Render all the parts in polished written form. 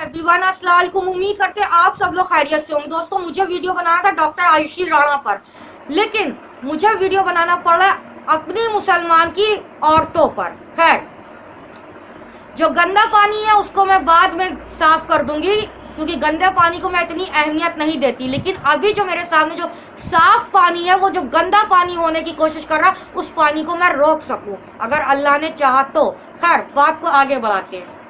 Everyone, अस्सलाम वालेकुम। उम्मीद करते हैं आप सब लोग खैरियत से होंगे। दोस्तों, मुझे वीडियो बनाना था डॉक्टर आयुषी राणा पर, लेकिन मुझे वीडियो बनाना पड़ा अपनी मुसलमान की औरतों पर। खैर, जो गंदा पानी है उसको मैं बाद में साफ कर दूंगी, क्योंकि गंदे पानी को मैं इतनी अहमियत नहीं देती। लेकिन अभी जो मेरे सामने जो साफ पानी है, वो जो गंदा पानी होने की कोशिश कर रहा, उस पानी को मैं रोक सकूं अगर अल्लाह ने चाहा तो। खैर, बात को आगे बढ़ाते हैं।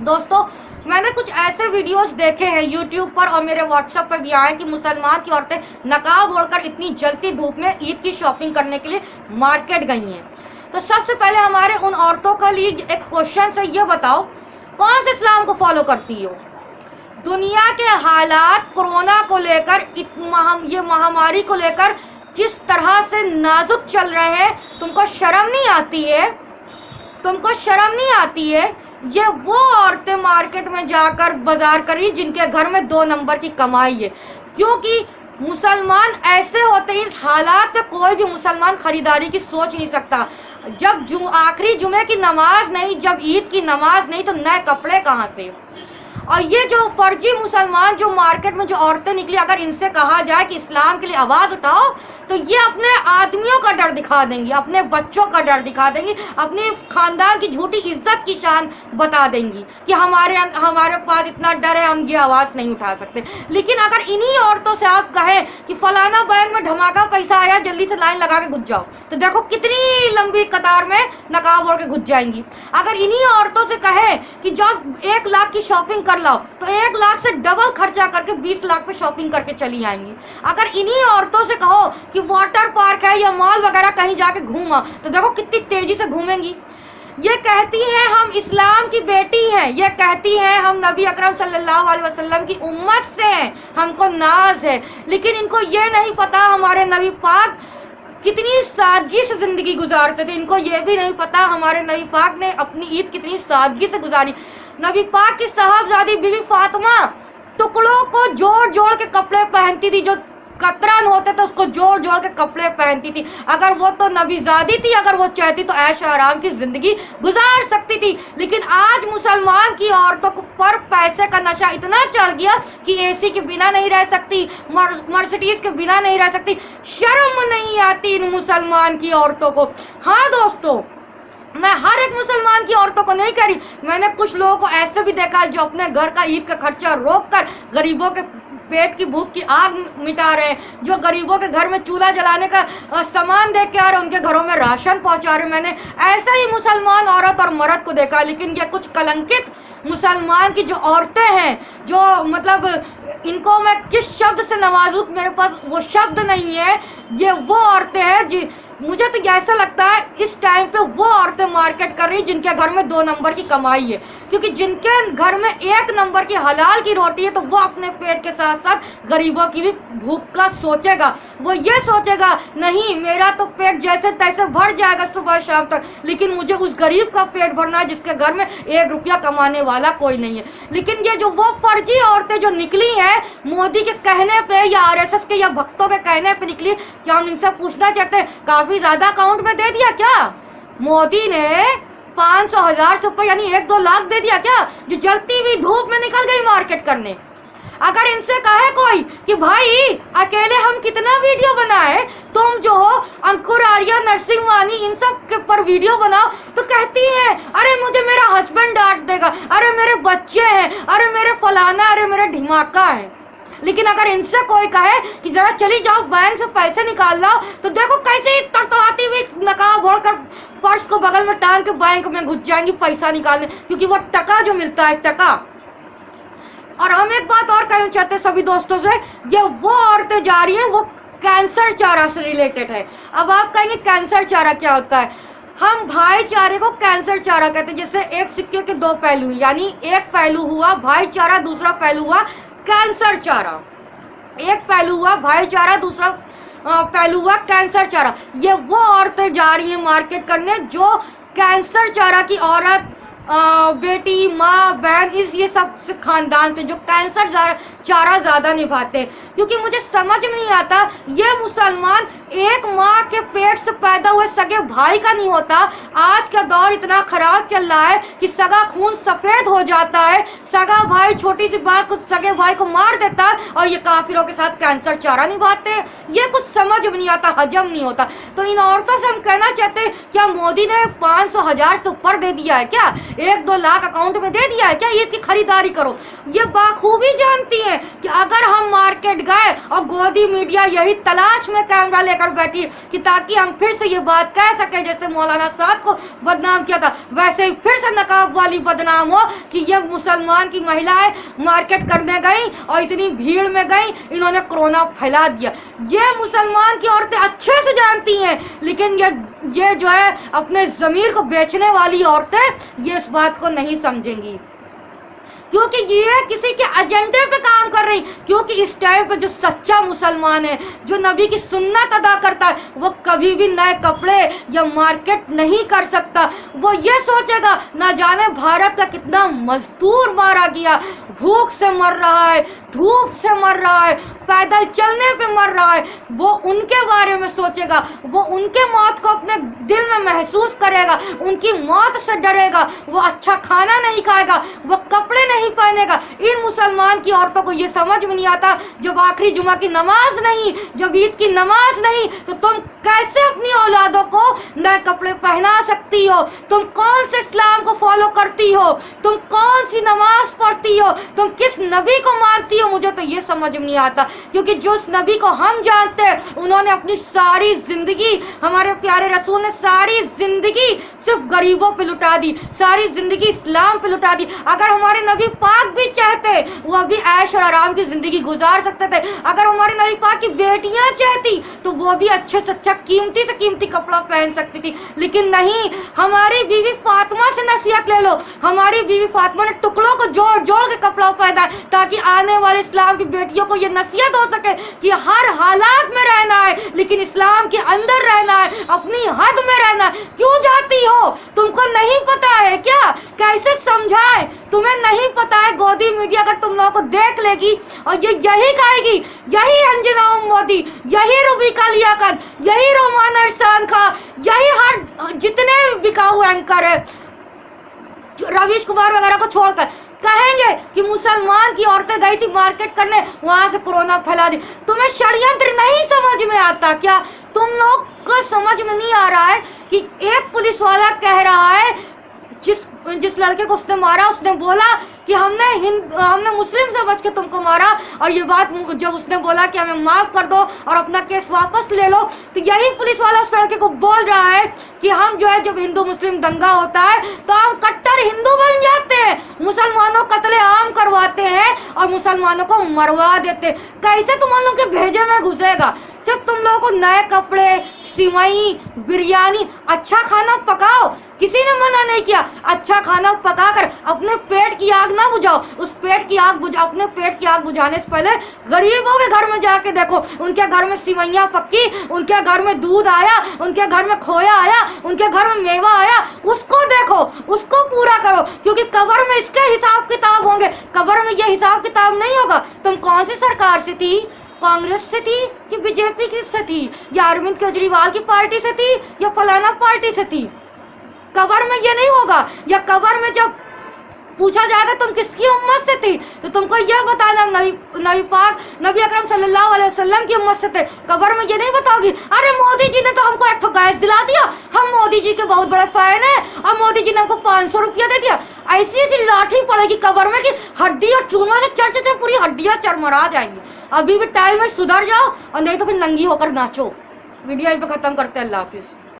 दोस्तों, मैंने कुछ ऐसे वीडियोस देखे हैं यूट्यूब पर और मेरे व्हाट्सएप पर भी आए कि मुसलमान की औरतें नकाब ओढ़कर इतनी जलती धूप में ईद की शॉपिंग करने के लिए मार्केट गई हैं। तो सबसे पहले हमारे उन औरतों के लिए एक क्वेश्चन है, ये बताओ कौन से इस्लाम को फॉलो करती हो? दुनिया के हालात कोरोना को लेकर, ये महामारी को लेकर किस तरह से नाजुक चल रहे हैं, तुमको शर्म नहीं आती है? तुमको शर्म नहीं आती है? ये वो औरतें मार्केट में जाकर बाजार करी जिनके घर में 2 नंबर की कमाई है, क्योंकि मुसलमान ऐसे होते हैं, इस हालात में कोई भी मुसलमान खरीदारी की सोच नहीं सकता। जब आखिरी जुमे की नमाज नहीं, जब ईद की नमाज नहीं, तो नए कपड़े कहाँ से? और ये जो फर्जी मुसलमान जो मार्केट में जो औरतें निकली, अगर इनसे कहा जाए कि इस्लाम के लिए आवाज उठाओ, तो ये अपने आदमियों का डर दिखा देंगी, अपने बच्चों का डर दिखा देंगी, अपने खानदान की झूठी इज्जत की शान बता देंगी कि हमारे पास इतना डर है, हम ये आवाज नहीं उठा सकते। लेकिन अगर इन्हीं औरतों से आप कहें कि फलाना बैंक में धमाका पैसा आया, जल्दी से लाइन लगा के घुस जाओ, तो देखो कितनी लंबी कतार में नकाब ओढ़ के घुस जाएंगी। अगर इन्हीं औरतों से कहें कि जाओ 1 लाख की शॉपिंग कर लाओ, तो 1 लाख से डबल खर्चा करके 20 लाख पे शॉपिंग करके चली आएंगी। अगर इन्हीं औरतों से कहो कि वाटर पार्क है या मॉल वगैरह कहीं जाके घूमा, तो देखो कितनी तेजी से घूमेंगी। ये कहती हैं हम इस्लाम की बेटी हैं, ये कहती हैं हम नबी अकरम सल्लल्लाहु अलैहि वसल्लम की उम्मत से हैं, हमको नाज है। लेकिन इनको ये नहीं पता हमारे नबी पाक कितनी सादगी से जिंदगी गुजारते थे। इनको ये भी नहीं पता हमारे नबी पाक ने अपनी ईद कितनी सादगी से गुजारी। नबी पाक की साहबजादी बीवी फातिमा टुकड़ों को जोड़ जोड़ के कपड़े पहनती थी, जो कतरन होते थे उसको जोड़ जोड़ के कपड़े पहनती थी। अगर वो तो नबीजादी थी, अगर वो चाहती तो ऐश आराम की जिंदगी गुजार सकती थी। लेकिन आज मुसलमान की औरतों पर पैसे का नशा इतना चढ़ गया कि एसी के बिना नहीं रह सकती, मर्सिडीज के बिना नहीं रह सकती। शर्म नहीं आती इन मुसलमान की औरतों को। हाँ दोस्तों, मैं हर एक मुसलमान की औरतों को नहीं कह रही, मैंने कुछ लोगों को ऐसे भी देखा है जो अपने घर का ईद का खर्चा रोक कर गरीबों के पेट की भूख की आग मिटा रहे हैं, जो गरीबों के घर में चूल्हा जलाने का सामान देख के आ रहे, उनके घरों में राशन पहुंचा रहे। मैंने ऐसा ही मुसलमान औरत और मर्द को देखा। लेकिन ये कुछ कलंकित मुसलमान की जो औरतें हैं, जो मतलब इनको मैं किस शब्द से नवाजूं, मेरे पास वो शब्द नहीं है। ये वो औरतें हैं, मुझे तो ऐसा लगता है इस टाइम पे वो औरतें मार्केट कर रही जिनके घर में 2 नंबर की कमाई है, क्योंकि जिनके घर में 1 नंबर की हलाल की रोटी है, तो वो अपने पेट के साथ साथ गरीबों की भी भूख का सोचेगा। वो ये सोचेगा नहीं मेरा तो पेट जैसे तैसे भर जाएगा सुबह शाम तक, लेकिन मुझे उस गरीब का पेट भरना है जिसके घर में 1 रुपया कमाने वाला कोई नहीं है। लेकिन ये जो वो फर्जी औरतें जो निकली है मोदी के कहने पे या आरएसएस के या भक्तों के कहने पे निकली, क्या हम इनसे पूछना चाहते हैं काफी ज्यादा अकाउंट में दे दिया क्या मोदी ने? 500,000 से ऊपर यानी 1-2 लाख दे दिया क्या, जो जलती हुई धूप में निकल गई मार्केट करने? अगर इनसे कहे कोई कि भाई अकेले हम कितना वीडियो बनाए, तुम जो हो अंकुर आर्या नरसिंह वानी इन सब के पर वीडियो बनाओ, तो कहती है अरे मुझे मेरा हस्बैंड डांट देगा, अरे मेरे बच्चे हैं, अरे मेरे फलाना, अरे मेरा ढिमाका है। लेकिन अगर इनसे कोई कहे कि जरा चली जाओ बैंक से पैसे निकाल लाओ, तो देखो कैसे तड़तड़ाती हुई नकाब ओढ़कर पर्स को बगल में टांग के बैंक में घुस जाएंगी पैसा निकालने, क्योंकि वो टका जो मिलता है टका। और हम एक बात और कहना चाहते हैं सभी दोस्तों से, ये वो औरतें जा रही हैं वो कैंसर चारा से रिलेटेड है। अब आप कहेंगे कैंसर चारा क्या होता है? हम भाईचारे को कैंसर चारा कहते हैं। जैसे एक सिक्के के 2 पहलू, यानी एक पहलू हुआ भाईचारा, दूसरा पहलू हुआ कैंसर चारा। एक पहलू हुआ भाईचारा, दूसरा पहलू हुआ कैंसर चारा। ये वो औरतें जा रही हैं मार्केट करने जो कैंसर चारा की औरत बेटी, माँ, बहन, ये सब खानदान से जो कैंसर चारा ज्यादा निभाते हैं। क्योंकि मुझे समझ में नहीं आता, ये मुसलमान एक माँ के पेट से पैदा हुए सगे भाई का नहीं होता। आज का दौर इतना खराब चल रहा है कि सगा खून सफेद हो जाता है, सगा भाई छोटी सी बात को सगे भाई को मार देता है, और ये काफिरों के साथ कैंसर चारा निभाते हैं। ये कुछ समझ में नहीं आता, हजम नहीं होता। तो इन औरतों से हम कहना चाहते हैं, क्या मोदी ने 500,000 से ऊपर दे दिया है क्या? 1-2 लाख अकाउंट में दे दिया है क्या? ये की खरीदारी करो। ये बाखूबी जानती है कि अगर हम मार्केट गए और गोदी मीडिया यही तलाश में कैमरा लेकर बैठी कि ताकि हम फिर से ये बात कह सके, जैसे मौलाना साहब को बदनाम किया था, वैसे ही फिर से नकाब वाली बदनाम हो कि ये मुसलमान की महिलाएं मार्केट करने गई और इतनी भीड़ में गई, इन्होंने कोरोना फैला दिया। ये मुसलमान की औरतें अच्छे से जानती हैं, लेकिन ये जो है अपने ज़मीर को बेचने वाली औरतें ये इस बात को नहीं समझेंगी, क्योंकि ये किसी के एजेंडे पे काम कर रही। क्योंकि इस टाइम पे जो सच्चा मुसलमान है, जो नबी की सुन्नत अदा करता है, वो कभी भी नए कपड़े या मार्केट नहीं कर सकता। वो ये सोचेगा ना जाने भारत का कितना मजदूर मारा गया, भूख से मर रहा है, धूप से मर रहा है, पैदल चलने पे मर रहा है। वो उनके बारे में सोचेगा, वो उनके मौत को अपने दिल में महसूस करेगा, उनकी मौत से डरेगा, वो अच्छा खाना नहीं खाएगा, वो कपड़े नहीं पहनेगा। इन मुसलमान की औरतों को ये समझ में नहीं आता, जब आखिरी जुमा की नमाज नहीं, जब ईद की नमाज नहीं, तो तुम कैसे अपनी औलादों को नए कपड़े पहना सकती हो? तुम कौन से इस्लाम को फॉलो करती हो? तुम कौन सी नमाज पढ़ती हो? तुम किस नबी को मानती हो? मुझे तो ये समझ में नहीं आता, क्योंकि जो नबी को हम जानते हैं, उन्होंने अपनी सारी जिंदगी, हमारे प्यारे रसूल ने सारी जिंदगी सिर्फ गरीबों पे लुटा दी, सारी जिंदगी इस्लाम पे लुटा दी। अगर हमारे नबी पाक भी चाहते, वो भी ऐश और आराम की जिंदगी गुजार सकते थे। अगर हमारे नबी पाक की बेटियां चाहती, तो वो भी अच्छे से अच्छा कीमती से कीमती कपड़ा पहन सकती थी, लेकिन नहीं। हमारी बीवी फातिमा से नसीहत ले लो। हमारी बीवी फातिमा ने टुकड़ों को जोड़ जोड़ के कपड़ा पहना, ताकि आने वाले इस्लाम की बेटियों को ये नसीहत हो सके कि हर हालात में रहना है, लेकिन इस्लाम के अंदर रहना है, अपनी हद में रहना है। क्यों जाती हो? तुमको नहीं पता है क्या? कैसे समझाए? तुम्हें नहीं पता है? गोदी मीडिया अगर तुम लोगों को देख लेगी और ये यही कहेगी, यही अंजना मोदी, यही रूबिका लियाकत, यही रोमाना इरफान खां, यही हर जितने बिकाऊ एंकर है, रवीश कुमार वगैरह को छोड़कर, कहेंगे कि मुसलमान की औरतें गई थी मार्केट करने, वहां से कोरोना फैला दी। तुम्हें षड्यंत्र नहीं समझ में आता क्या? तुम लोग को समझ में नहीं आ रहा है कि एक पुलिस वाला कह रहा है, जिस लड़के को उसने मारा, उसने बोला कि हमने मुस्लिम से बच के तुमको मारा, और ये बात जब उसने बोला कि हमें माफ कर दो और अपना केस वापस ले लो, तो यही पुलिस वाला उस लड़के को बोल रहा है कि हम जो है, जब हिंदू मुस्लिम दंगा होता है तो हम कट्टर हिंदू बन जाते हैं, मुसलमानों कत्ले आम करवाते हैं और मुसलमानों को मरवा देते। कैसे तुम लोगों के भेजे में घुसेगा? सिर्फ तुम लोगों को नए कपड़े, सिवई, बिरयानी, अच्छा खाना पकाओ, किसी ने मना नहीं किया। अच्छा खाना पकाकर अपने पेट की आग ना बुझाओ। उस पेट की आग अपने पेट की आग बुझाने से पहले गरीबों के घर में जाके देखो, उनके घर में सिवैयां पकी, उनके घर में दूध आया, उनके घर में खोया आया, उनके घर में मेवा आया, उसको देखो, उसको पूरा करो। क्योंकि कब्र में इसके हिसाब किताब होंगे, कब्र में ये हिसाब किताब नहीं होगा। तुम कौन सी सरकार से थी? कांग्रेस से थी कि बीजेपी की से थी, या अरविंद केजरीवाल की पार्टी से थी, या फलाना पार्टी से थी? कब्र में ये नहीं होगा। या कब्र में जब पूछा जाएगा तुम किसकी उम्मत से थी, तो तुमको यह बताना नबी पाक नबी अकरम सल्लल्लाहु अलैहि वसल्लम की उम्मत से थे। कब्र में ये नहीं बताओगी, अरे मोदी जी ने तो हमको एक गैस दिला दिया, हम मोदी जी के बहुत बड़े फैन हैं और मोदी जी ने हमको 500 रुपया दे दिया। ऐसी ऐसी लाठी पड़ेगी कब्र में कि हड्डी और चूरमा से चर्च पूरी हड्डियां चरमरा जाएंगी। अभी भी टाइम में सुधर जाओ, और नहीं तो फिर नंगी होकर नाचो। वीडियो यहीं पे खत्म करते हैं। अल्लाह हाफिज।